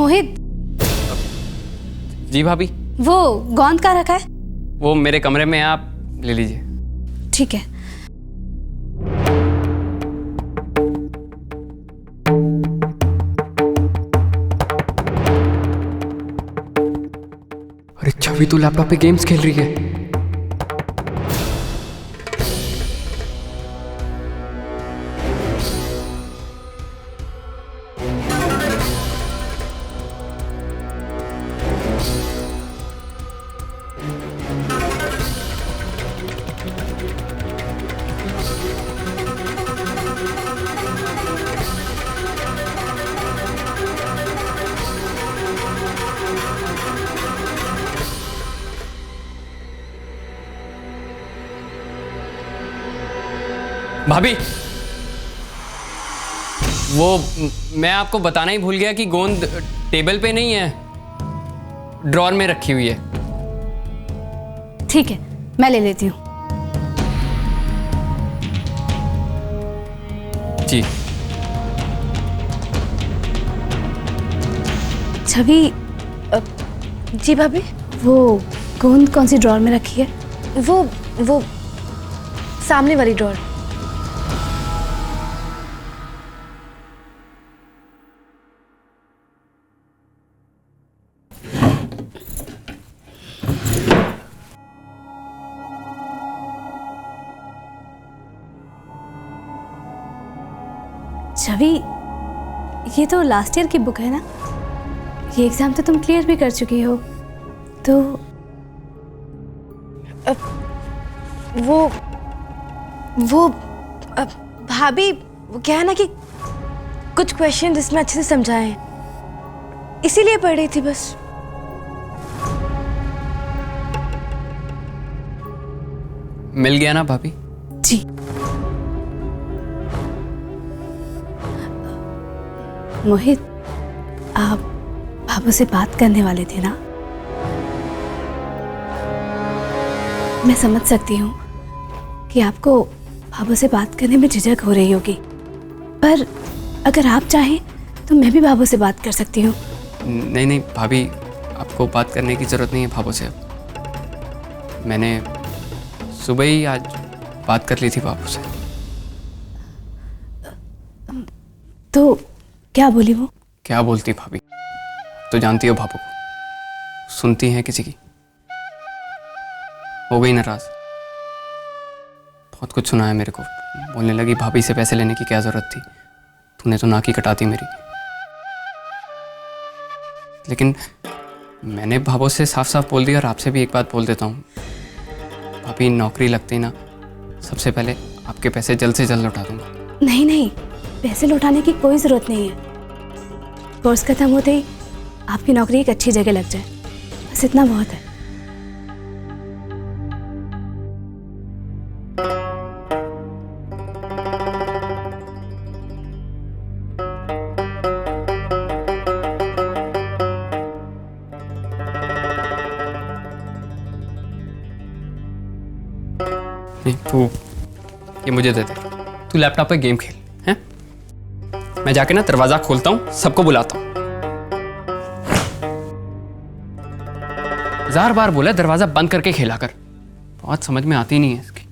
मोहित। जी भाभी। वो गोंद कहाँ रखा है? वो मेरे कमरे में है, आप ले लीजिए। ठीक है। अरे छवि तो लैपटॉप पे गेम्स खेल रही है। भाभी, वो मैं आपको बताना ही भूल गया कि गोंद टेबल पे नहीं है, ड्रॉर में रखी हुई है। ठीक है, मैं ले लेती हूँ। जी। छवि, जी भाभी। वो गोंद कौन सी ड्रॉर में रखी है? वो सामने वाली ड्रॉर। छवि, ये तो लास्ट ईयर की बुक है ना? ये एग्जाम तो तुम क्लियर भी कर चुकी हो, तो वो भाभी, वो क्या है ना कि कुछ क्वेश्चन इसमें अच्छे से समझाए हैं, इसीलिए पढ़ रही थी बस। मिल गया ना भाभी? जी। मोहित, आप बाबू से बात करने वाले थे ना? मैं समझ सकती हूँ कि आपको बाबू से बात करने में झिझक हो रही होगी, पर अगर आप चाहें तो मैं भी बाबू से बात कर सकती हूँ। नहीं नहीं भाभी, आपको बात करने की ज़रूरत नहीं है बाबू से। मैंने सुबह ही आज बात कर ली थी बाबू से। तो क्या बोली वो? क्या बोलती भाभी, तो जानती हो बाबू को, सुनती हैं किसी की। हो गई नाराज, बहुत कुछ सुना है मेरे को। बोलने लगी भाभी से पैसे लेने की क्या जरूरत थी, तूने तो नाक ही कटाती मेरी। लेकिन मैंने भाभो से साफ साफ बोल दिया, और आपसे भी एक बात बोल देता हूँ भाभी, नौकरी लगती ना, सबसे पहले आपके पैसे जल्द से जल्द लौटा दूंगा। नहीं नहीं, पैसे लौटाने की कोई ज़रूरत नहीं है। कोर्स खत्म होते ही आपकी नौकरी एक अच्छी जगह लग जाए, बस इतना बहुत है। नहीं, तू ये मुझे दे दे, तू लैपटॉप पे गेम खेल हैं। मैं जाके ना दरवाजा खोलता हूँ, सबको बुलाता हूँ। 1000 बार बोला दरवाजा बंद करके खेला कर, बहुत समझ में आती नहीं है इसकी।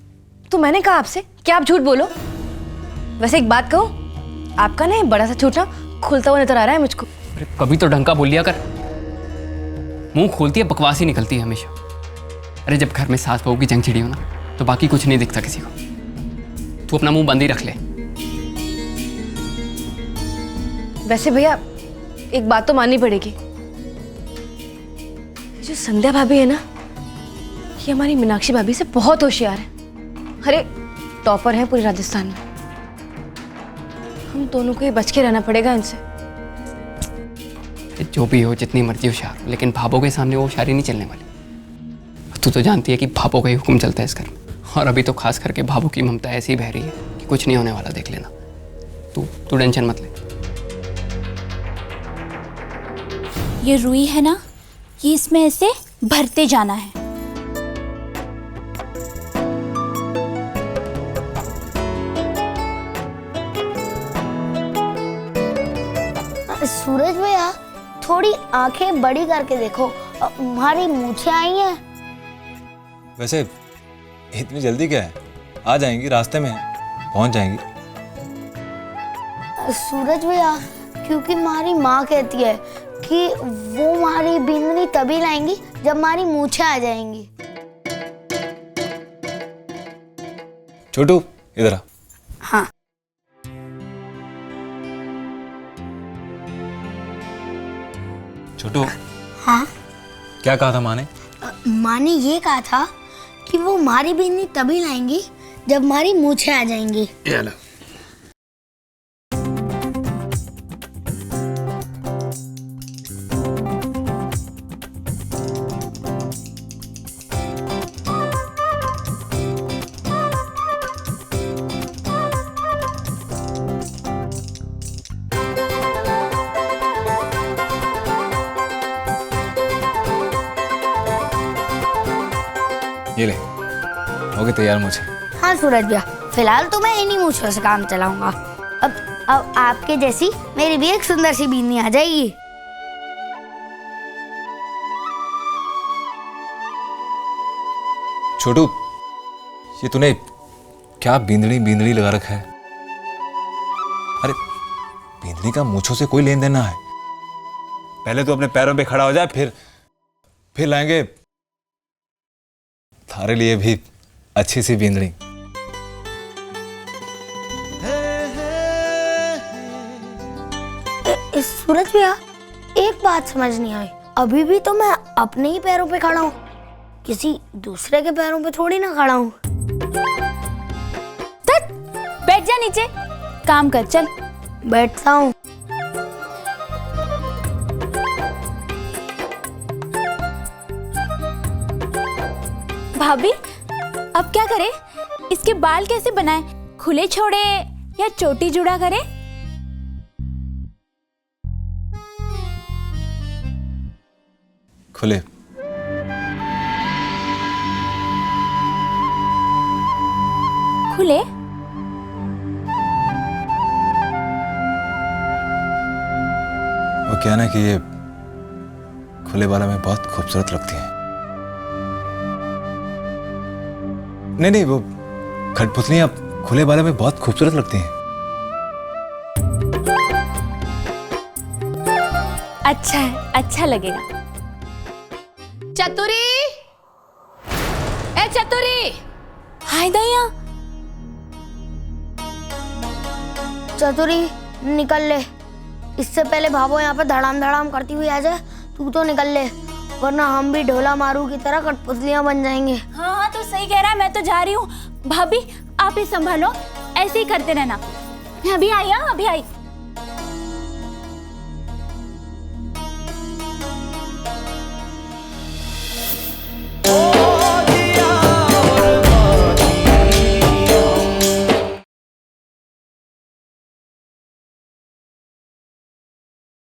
तो मैंने कहा आपसे कि आप झूठ बोलो। वैसे एक बात कहूँ, आपका ना बड़ा सा झूठ ना खुलता हुआ नजर आ रहा है मुझको। अरे कभी तो ढंग का बोल लिया कर, मुंह खोलती है बकवास ही निकलती है हमेशा। अरे जब घर में सास बहू की जंग छिड़ी हो ना, तो बाकी कुछ नहीं दिखता किसी को। तू अपना मुंह बंद ही रख ले। वैसे भैया एक बात तो माननी पड़ेगी, जो संध्या भाभी है ना, ये हमारी मीनाक्षी भाभी से बहुत होशियार है। अरे टॉपर है पूरे राजस्थान में। हम दोनों को ही बच के रहना पड़ेगा इनसे। जो भी हो, जितनी मर्जी होशियार हो, लेकिन भाभो के सामने वो होशियारी नहीं चलने वाली। तू तो जानती है कि भाभो का ही हुक्म चलता है इस घर में, और अभी तो खास करके भाभो की ममता ऐसी बह रही है कि कुछ नहीं होने वाला, देख लेना। तू टेंशन मत ले। ये रुई है ना, ये इसमें ऐसे भरते जाना है। सूरज भैया, थोड़ी आंखें बड़ी करके देखो, तुम्हारी मूछें आई हैं। वैसे इतनी जल्दी क्या है? आ जाएंगी, रास्ते में है, पहुंच जाएंगी। सूरज भैया, क्योंकि हमारी माँ कहती है कि वो हमारी बिंदनी तभी लाएंगी जब हमारी मूछें आ जाएंगी। छोटू इधर आ। हाँ। छोटू। हाँ। क्या कहा था माँ ने? माँ ने ये कहा था कि वो हमारी बिंदनी तभी लाएंगी जब हमारी मूछें आ जाएंगी। ये ले, हो गए तैयार मुझे। हाँ सूरज भैया, फिलहाल तो मैं इन्हीं मूछों से काम चलाऊंगा। अब आपके जैसी मेरी भी एक सुंदर सी बिंदी आ जाएगी। छोटू, ये तूने क्या बिंदड़ी बिंदड़ी लगा रखा है? अरे बिंदड़ी का मूछों से कोई लेन देन ना है। पहले तो अपने पैरों पे खड़ा हो जाए, फिर लाएंगे थारे लिए भी अच्छी सी बिंदड़ी। सूरज भैया, एक बात समझ नहीं आई, अभी भी तो मैं अपने ही पैरों पे खड़ा हूँ, किसी दूसरे के पैरों पे थोड़ी ना खड़ा हूँ। बैठ जा नीचे, काम कर चल। बैठता हूँ। भाभी अब क्या करें? इसके बाल कैसे बनाए? खुले छोड़े या चोटी जुड़ा करें? खुले। खुले? वो क्या ना कि ये खुले बालों में बहुत खूबसूरत लगती है। नहीं, वो कठपुतलियां खुले बालों में बहुत खूबसूरत लगती हैं। अच्छा है, अच्छा लगेगा। चतुरी, ए चतुरी। हाय दैया, चतुरी निकल ले, इससे पहले भाभो यहाँ पे धड़ाम धड़ाम करती हुई आ जाए। तू तो निकल ले, वरना हम भी ढोला मारू की तरह कठपुतलियां बन जाएंगे। हाँ हाँ तो सही कह रहा है, मैं तो जा रही हूँ। भाभी आप ही संभालो, ऐसे ही करते रहना। मैं अभी आई, हाँ अभी आई।